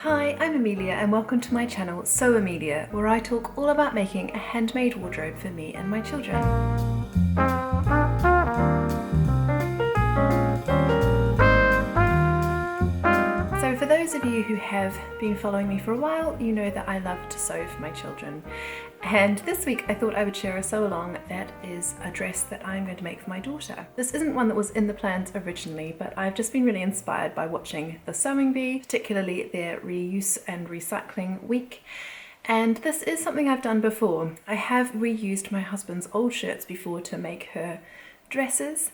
Hi, I'm Amelia and welcome to my channel So Amelia, where I talk all about making a handmade wardrobe for me and my children. So for those of you who have been following me for a while, you know that I love to sew for my children. And this week I thought I would share a sew along that is a dress that I'm going to make for my daughter. This isn't one that was in the plans originally, but I've just been really inspired by watching the Sewing Bee, particularly their reuse and recycling week. And this is something I've done before. I have reused my husband's old shirts before to make her dresses,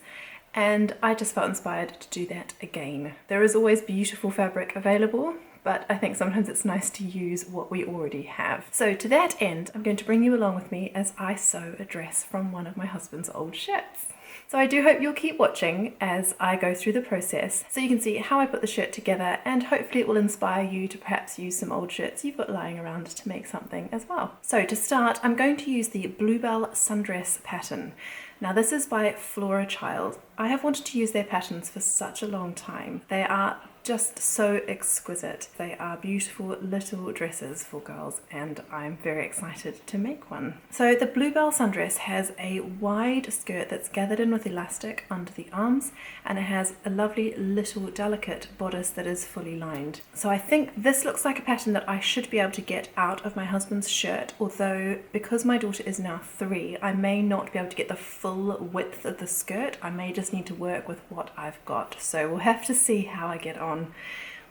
and I just felt inspired to do that again. There is always beautiful fabric available, but I think sometimes it's nice to use what we already have. So to that end, I'm going to bring you along with me as I sew a dress from one of my husband's old shirts. So I do hope you'll keep watching as I go through the process so you can see how I put the shirt together, and hopefully it will inspire you to perhaps use some old shirts you've got lying around to make something as well. So to start, I'm going to use the Bluebell sundress pattern. Now this is by Flora Child. I have wanted to use their patterns for such a long time. They are just so exquisite. They are beautiful little dresses for girls, and I'm very excited to make one. So the Bluebell sundress has a wide skirt that's gathered in with elastic under the arms, and it has a lovely little delicate bodice that is fully lined. So I think this looks like a pattern that I should be able to get out of my husband's shirt, although because my daughter is now 3, I may not be able to get the full width of the skirt. I may just need to work with what I've got. So we'll have to see how I get on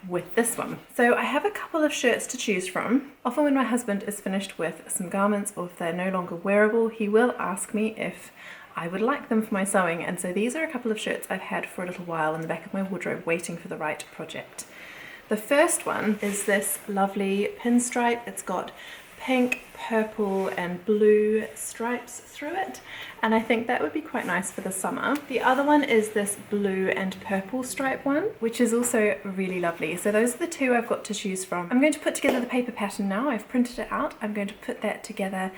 with this one. So I have a couple of shirts to choose from. Often when my husband is finished with some garments, or if they're no longer wearable, he will ask me if I would like them for my sewing, and so these are a couple of shirts I've had for a little while in the back of my wardrobe waiting for the right project. The first one is this lovely pinstripe. It's got pink, purple and blue stripes through it, and I think that would be quite nice for the summer. The other one is this blue and purple stripe one, which is also really lovely. So those are the two I've got to choose from. I'm going to put together the paper pattern now. I've printed it out. I'm going to put that together,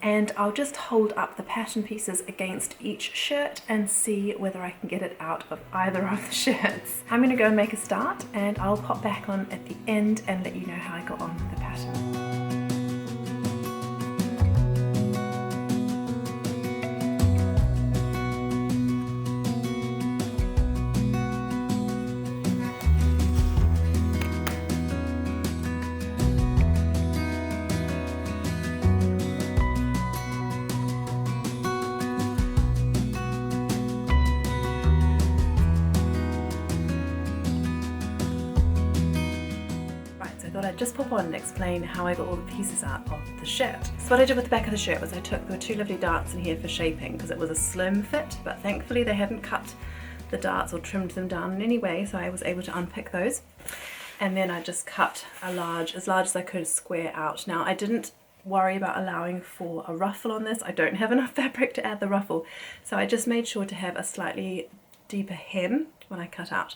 and I'll just hold up the pattern pieces against each shirt and see whether I can get it out of either of the shirts. I'm going to go and make a start, and I'll pop back on at the end and let you know how I got on with the pattern. I'd just pop on and explain how I got all the pieces out of the shirt. So what I did with the back of the shirt was there were two lovely darts in here for shaping because it was a slim fit, but thankfully they hadn't cut the darts or trimmed them down in any way, so I was able to unpick those. And then I just cut as large as I could square out. Now I didn't worry about allowing for a ruffle on this. I don't have enough fabric to add the ruffle, so I just made sure to have a slightly deeper hem when I cut out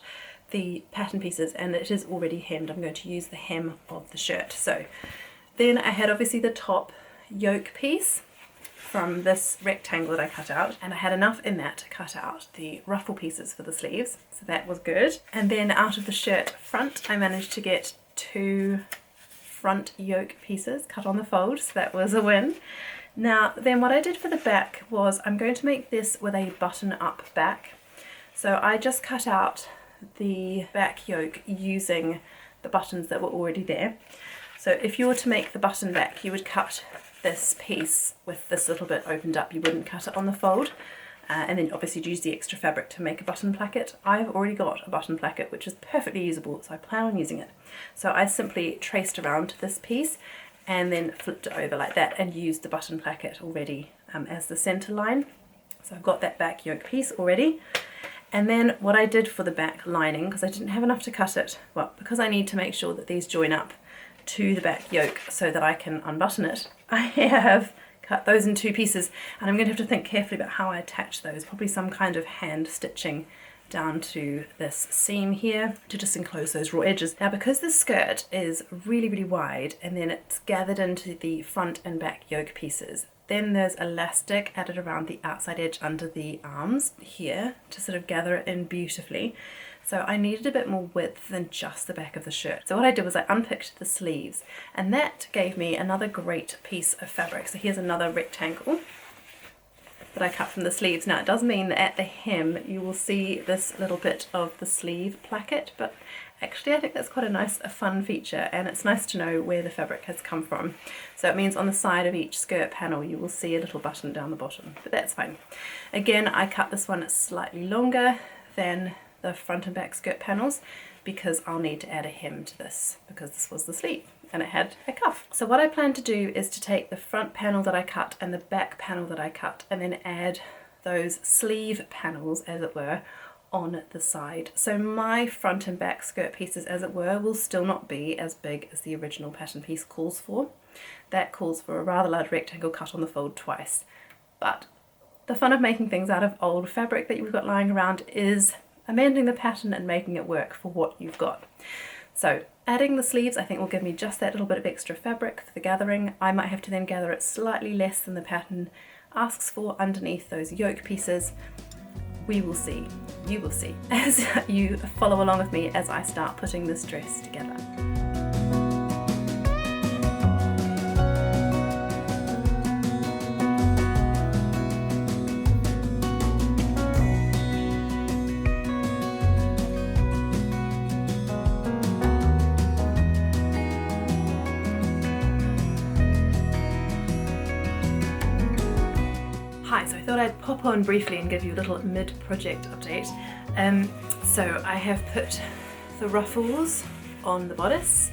the pattern pieces, and it is already hemmed. I'm going to use the hem of the shirt. So then I had obviously the top yoke piece from this rectangle that I cut out, and I had enough in that to cut out the ruffle pieces for the sleeves, so that was good. And then out of the shirt front I managed to get 2 front yoke pieces cut on the fold, so that was a win. Now then what I did for the back was I'm going to make this with a button up back. So I just cut out the back yoke using the buttons that were already there. So if you were to make the button back, you would cut this piece with this little bit opened up. You wouldn't cut it on the fold, and then obviously use the extra fabric to make a button placket. I've already got a button placket which is perfectly usable, so I plan on using it. So I simply traced around this piece and then flipped it over like that and used the button placket already as the center line. So I've got that back yoke piece already. And then what I did for the back lining, because I didn't have enough to cut it, well, because I need to make sure that these join up to the back yoke so that I can unbutton it, I have cut those in 2 pieces, and I'm going to have to think carefully about how I attach those, probably some kind of hand stitching down to this seam here to just enclose those raw edges. Now because the skirt is really wide and then it's gathered into the front and back yoke pieces, Then there's elastic added around the outside edge under the arms here to sort of gather it in beautifully. So I needed a bit more width than just the back of the shirt. So what I did was I unpicked the sleeves, and that gave me another great piece of fabric. So here's another rectangle that I cut from the sleeves. Now it does mean that at the hem you will see this little bit of the sleeve placket, but actually I think that's quite a fun feature, and it's nice to know where the fabric has come from. So it means on the side of each skirt panel you will see a little button down the bottom, but that's fine. Again, I cut this one slightly longer than the front and back skirt panels because I'll need to add a hem to this, because this was the sleeve and it had a cuff. So what I plan to do is to take the front panel that I cut and the back panel that I cut and then add those sleeve panels, as it were, on the side. So my front and back skirt pieces, as it were, will still not be as big as the original pattern piece calls for. That calls for a rather large rectangle cut on the fold twice. But the fun of making things out of old fabric that you've got lying around is amending the pattern and making it work for what you've got. So adding the sleeves I think will give me just that little bit of extra fabric for the gathering. I might have to then gather it slightly less than the pattern asks for underneath those yoke pieces. We will see, you will see, as you follow along with me as I start putting this dress together. Hi, so I thought I'd pop on briefly and give you a little mid-project update. So I have put the ruffles on the bodice,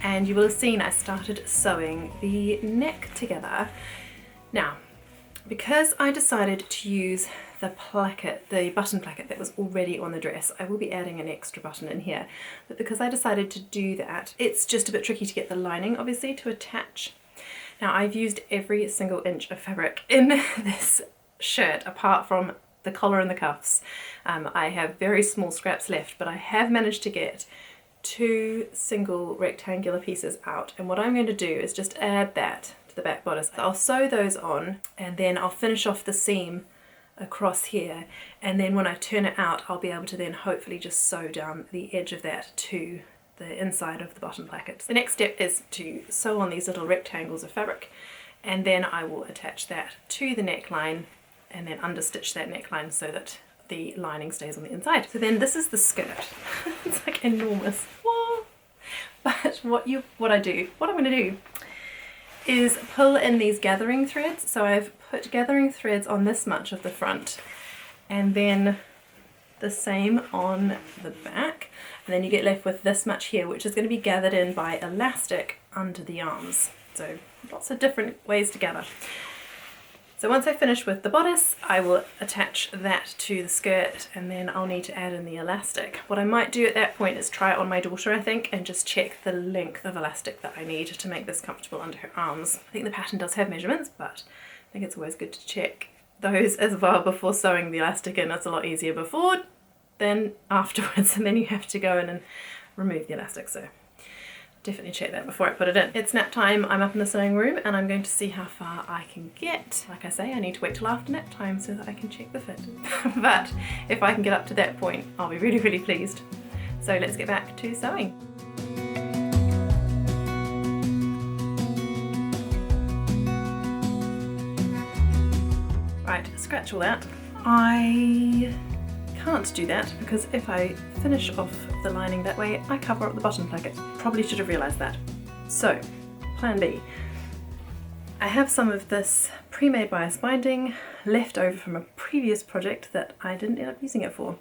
and you will have seen I started sewing the neck together. Now, because I decided to use the placket, the button placket that was already on the dress, I will be adding an extra button in here, but because I decided to do that, it's just a bit tricky to get the lining, obviously, to attach. Now I've used every single inch of fabric in this shirt apart from the collar and the cuffs. I have very small scraps left, but I have managed to get 2 single rectangular pieces out, and what I'm going to do is just add that to the back bodice. I'll sew those on and then I'll finish off the seam across here, and then when I turn it out I'll be able to then hopefully just sew down the edge of that to the inside of the bottom placket. The next step is to sew on these little rectangles of fabric, and then I will attach that to the neckline and then understitch that neckline so that the lining stays on the inside. So then this is the skirt. It's like enormous. Whoa. But what I'm going to do is pull in these gathering threads. So I've put gathering threads on this much of the front, and then the same on the back, and then you get left with this much here, which is going to be gathered in by elastic under the arms. So lots of different ways to gather. So once I finish with the bodice, I will attach that to the skirt, and then I'll need to add in the elastic. What I might do at that point is try it on my daughter, I think, and just check the length of elastic that I need to make this comfortable under her arms. I think the pattern does have measurements, but I think it's always good to check those as well before sewing the elastic in. It's a lot easier before than afterwards, and then you have to go in and remove the elastic. So definitely check that before I put it in. It's nap time. I'm up in the sewing room and I'm going to see how far I can get. Like I say, I need to wait till after nap time so that I can check the fit. But if I can get up to that point, I'll be really, really pleased. So let's get back to sewing. Right, scratch all that. I can't do that because if I finish off the lining that way, I cover up the bottom placket. Probably should have realised that. So, plan B. I have some of this pre-made bias binding left over from a previous project that I didn't end up using it for.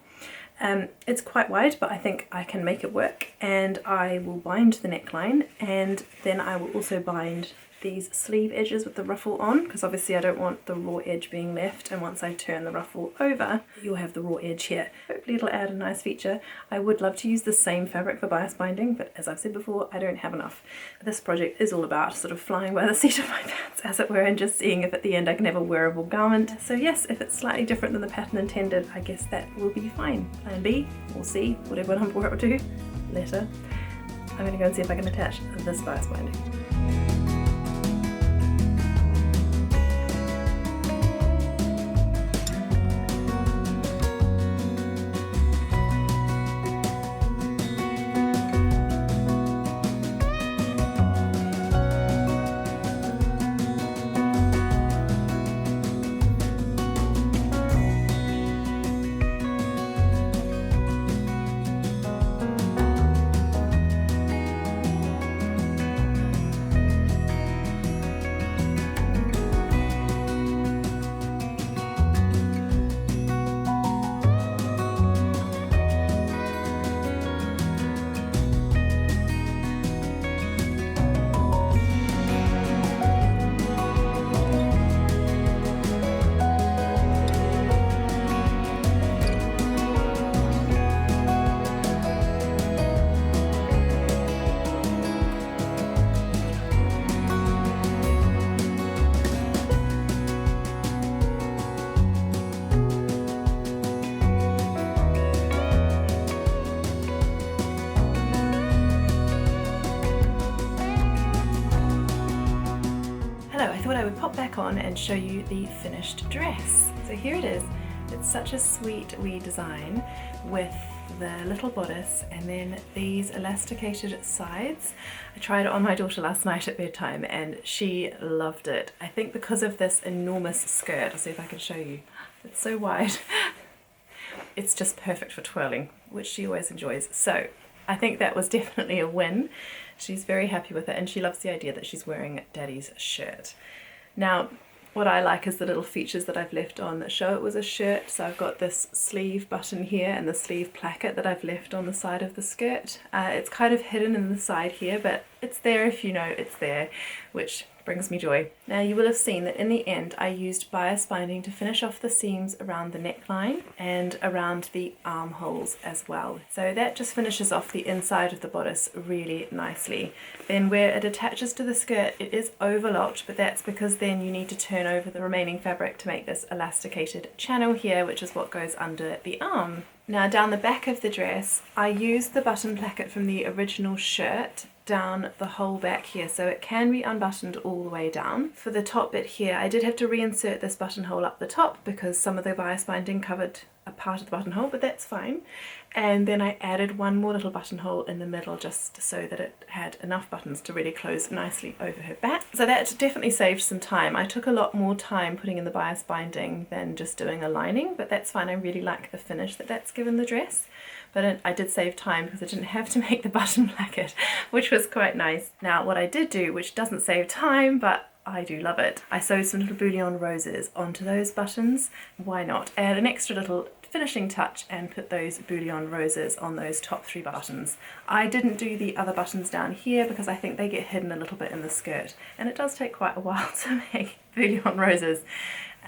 It's quite wide, but I think I can make it work, and I will bind the neckline, and then I will also bind these sleeve edges with the ruffle on, because obviously I don't want the raw edge being left, and once I turn the ruffle over you'll have the raw edge here. Hopefully it'll add a nice feature. I would love to use the same fabric for bias binding, but as I've said before, I don't have enough. This project is all about sort of flying by the seat of my pants, as it were, and just seeing if at the end I can have a wearable garment. So yes, if it's slightly different than the pattern intended, I guess that will be fine. Plan B or C, whatever number it will do, later. I'm going to go and see if I can attach this bias binding. thought I would pop back on and show you the finished dress. So here it is. It's such a sweet wee design with the little bodice and then these elasticated sides. I tried it on my daughter last night at bedtime and she loved it. I think because of this enormous skirt. I'll see if I can show you. It's so wide. It's just perfect for twirling, which she always enjoys. So I think that was definitely a win. She's very happy with it and she loves the idea that she's wearing Daddy's shirt. Now, what I like is the little features that I've left on that show it was a shirt. So I've got this sleeve button here and the sleeve placket that I've left on the side of the skirt. It's kind of hidden in the side here, but it's there if you know it's there, which brings me joy. Now you will have seen that in the end I used bias binding to finish off the seams around the neckline and around the armholes as well. So that just finishes off the inside of the bodice really nicely. Then where it attaches to the skirt it is overlocked, but that's because then you need to turn over the remaining fabric to make this elasticated channel here, which is what goes under the arm. Now down the back of the dress I used the button placket from the original shirt down the whole back here, so it can be unbuttoned all the way down. For the top bit here I did have to reinsert this buttonhole up the top because some of the bias binding covered a part of the buttonhole, but that's fine. And then I added one more little buttonhole in the middle just so that it had enough buttons to really close nicely over her back. So that definitely saved some time. I took a lot more time putting in the bias binding than just doing a lining, but that's fine. I really like the finish that that's given the dress. But I did save time because I didn't have to make the button placket, which was quite nice. Now what I did do, which doesn't save time, but I do love it, I sewed some little bouillon roses onto those buttons. Why not? Add an extra little finishing touch and put those bouillon roses on those top 3 buttons. I didn't do the other buttons down here because I think they get hidden a little bit in the skirt and it does take quite a while to make bouillon roses.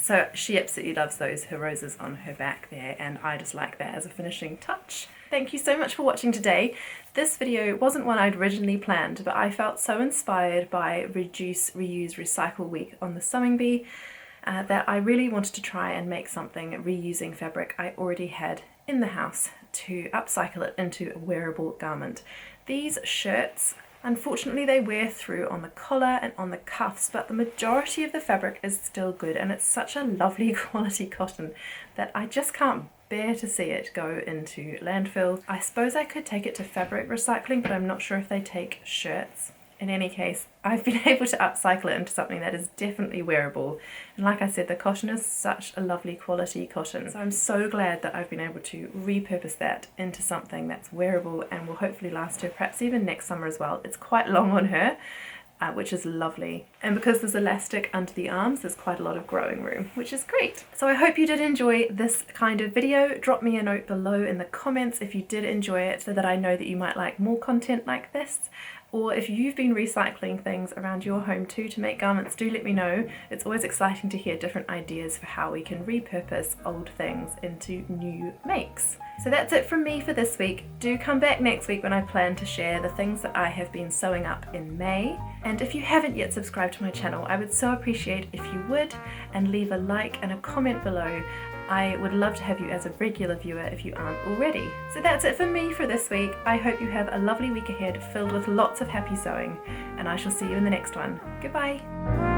So she absolutely loves those, her roses on her back there, and I just like that as a finishing touch. Thank you so much for watching today. This video wasn't one I'd originally planned, but I felt so inspired by Reduce, Reuse, Recycle Week on the Sewing Bee that I really wanted to try and make something reusing fabric I already had in the house to upcycle it into a wearable garment. These shirts, unfortunately they wear through on the collar and on the cuffs, but the majority of the fabric is still good and it's such a lovely quality cotton that I just can't bear to see it go into landfill. I suppose I could take it to fabric recycling, but I'm not sure if they take shirts. In any case, I've been able to upcycle it into something that is definitely wearable. And like I said, the cotton is such a lovely quality cotton. So I'm so glad that I've been able to repurpose that into something that's wearable and will hopefully last her perhaps even next summer as well. It's quite long on her, which is lovely. And because there's elastic under the arms, there's quite a lot of growing room, which is great. So I hope you did enjoy this kind of video. Drop me a note below in the comments if you did enjoy it so that I know that you might like more content like this. Or if you've been recycling things around your home too to make garments, do let me know. It's always exciting to hear different ideas for how we can repurpose old things into new makes. So that's it from me for this week. Do come back next week when I plan to share the things that I have been sewing up in May. And if you haven't yet subscribed to my channel, I would so appreciate if you would, and leave a like and a comment below. I would love to have you as a regular viewer if you aren't already. So that's it for me for this week. I hope you have a lovely week ahead filled with lots of happy sewing, and I shall see you in the next one. Goodbye.